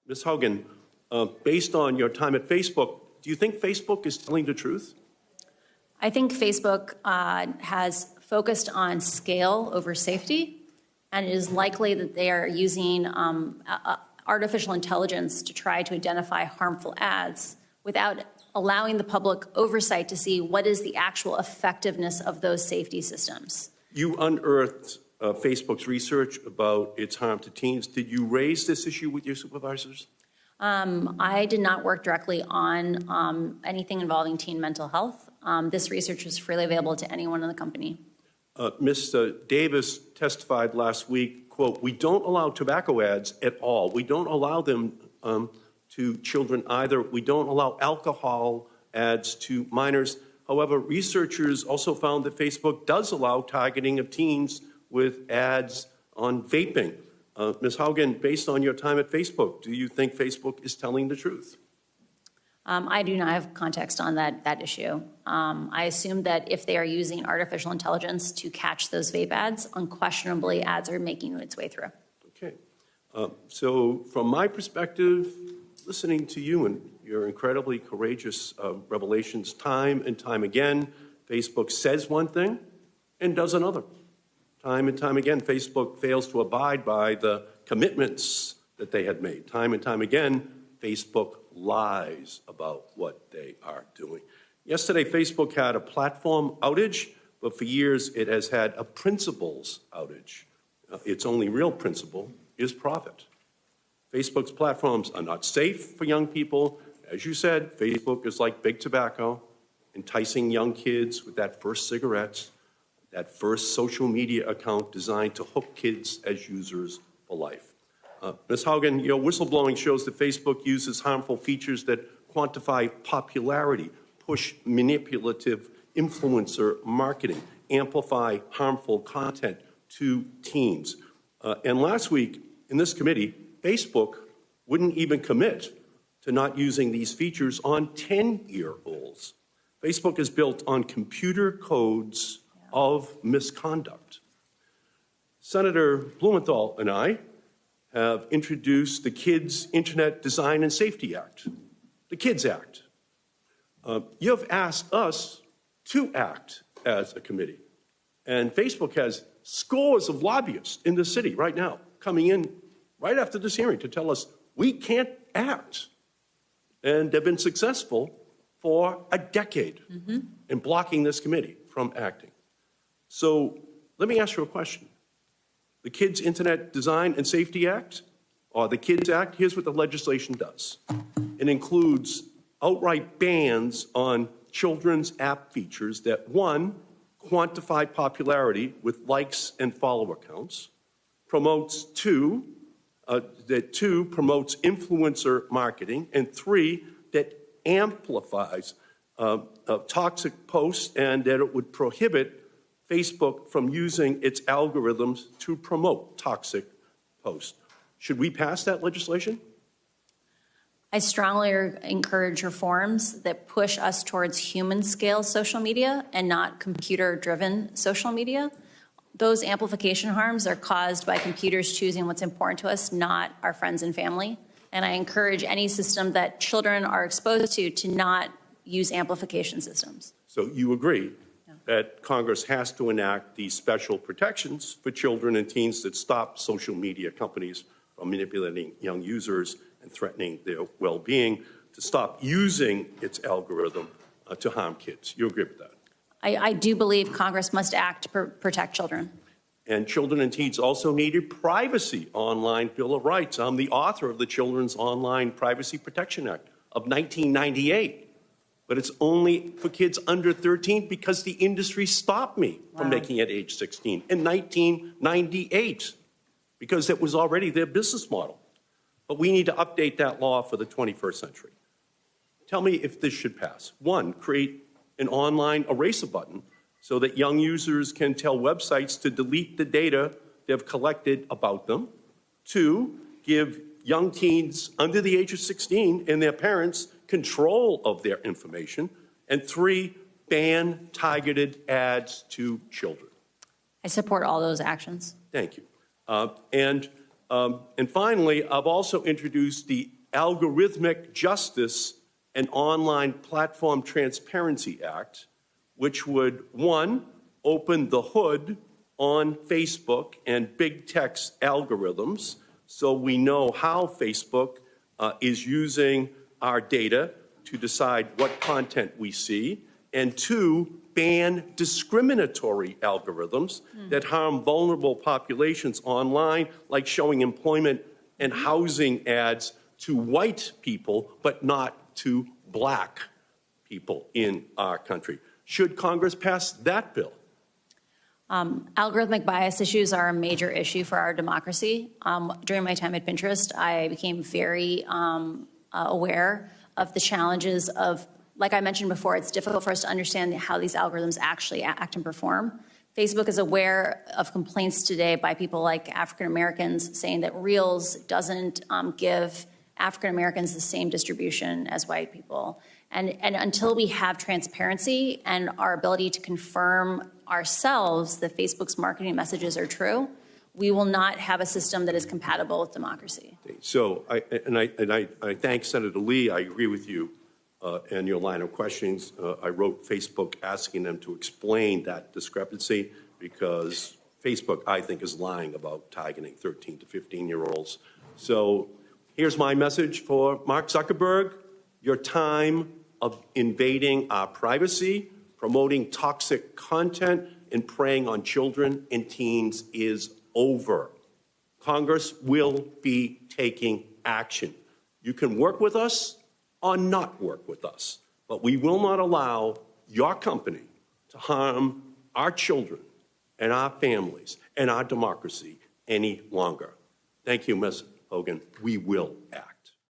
Ms. Hogan, based on your time at Facebook, do you think Facebook is telling the truth? I think Facebook has focused on scale over safety, and it is likely that they are using artificial intelligence to try to identify harmful ads without allowing the public oversight to see what is the actual effectiveness of those safety systems. You unearthed Facebook's research about its harm to teens. Did you raise this issue with your supervisors? I did not work directly on anything involving teen mental health. This research is freely available to anyone in the company. Ms. Davis testified last week, quote, "We don't allow tobacco ads at all. We don't allow them to children either. We don't allow alcohol ads to minors. However, researchers also found that Facebook does allow targeting of teens with ads on vaping." Ms. Hogan, based on your time at Facebook, do you think Facebook is telling the truth? I do not have context on that issue. I assume that if they are using artificial intelligence to catch those vape ads, unquestionably ads are making its way through. Okay. So from my perspective, listening to you and your incredibly courageous revelations time and time again, Facebook says one thing and does another. Time and time again, Facebook fails to abide by the commitments that they had made. Time and time again, Facebook lies about what they are doing. Yesterday, Facebook had a platform outage, but for years it has had a principles outage. Its only real principle is profit. Facebook's platforms are not safe for young people. As you said, Facebook is like big tobacco, enticing young kids with that first cigarette, that first social media account designed to hook kids as users for life. Ms. Hogan, your whistleblowing shows that Facebook uses harmful features that quantify popularity, push manipulative influencer marketing, amplify harmful content to teens. And last week in this committee, Facebook wouldn't even commit to not using these features on 10-year-olds. Facebook is built on computer codes of misconduct. Senator Blumenthal and I have introduced the Kids Internet Design and Safety Act, the KIDS Act. You have asked us to act as a committee. And Facebook has scores of lobbyists in the city right now coming in right after this hearing to tell us we can't act. And they've been successful for a decade in blocking this committee from acting. So let me ask you a question. The Kids Internet Design and Safety Act, or the KIDS Act, here's what the legislation does. It includes outright bans on children's app features that, one, quantify popularity with likes and follower counts, promotes promotes influencer marketing, and three, that amplifies toxic posts, and that it would prohibit Facebook from using its algorithms to promote toxic posts. Should we pass that legislation? I strongly encourage reforms that push us towards human-scale social media and not computer-driven social media. Those amplification harms are caused by computers choosing what's important to us, not our friends and family. And I encourage any system that children are exposed to not use amplification systems. So you agree that Congress has to enact these special protections for children and teens that stop social media companies from manipulating young users and threatening their well-being, to stop using its algorithm to harm kids. You agree with that? I do believe Congress must act to protect children. And children and teens also need a privacy online Bill of Rights. I'm the author of the Children's Online Privacy Protection Act of 1998. But it's only for kids under 13 because the industry stopped me from making it age 16 in 1998 because it was already their business model. But we need to update that law for the 21st century. Tell me if this should pass. One, create an online eraser button so that young users can tell websites to delete the data they've collected about them. Two, give young teens under the age of 16 and their parents control of their information. And three, ban targeted ads to children. I support all those actions. Thank you. And finally, I've also introduced the Algorithmic Justice and Online Platform Transparency Act, which would, one, open the hood on Facebook and big tech's algorithms so we know how Facebook is using our data to decide what content we see, and two, ban discriminatory algorithms that harm vulnerable populations online, like showing employment and housing ads to white people, but not to black people in our country. Should Congress pass that bill? Algorithmic bias issues are a major issue for our democracy. During my time at Pinterest, I became very aware of the challenges of, like I mentioned before, it's difficult for us to understand how these algorithms actually act and perform. Facebook is aware of complaints today by people like African Americans saying that Reels doesn't give African Americans the same distribution as white people. And until we have transparency and our ability to confirm ourselves that Facebook's marketing messages are true, we will not have a system that is compatible with democracy. So, I thank Senator Lee. I agree with you and your line of questions. I wrote Facebook asking them to explain that discrepancy because Facebook, I think, is lying about targeting 13 to 15-year-olds. So here's my message for Mark Zuckerberg. Your time of invading our privacy, promoting toxic content, and preying on children and teens is over. Congress will be taking action. You can work with us or not work with us, but we will not allow your company to harm our children and our families and our democracy any longer. Thank you, Ms. Hogan. We will act.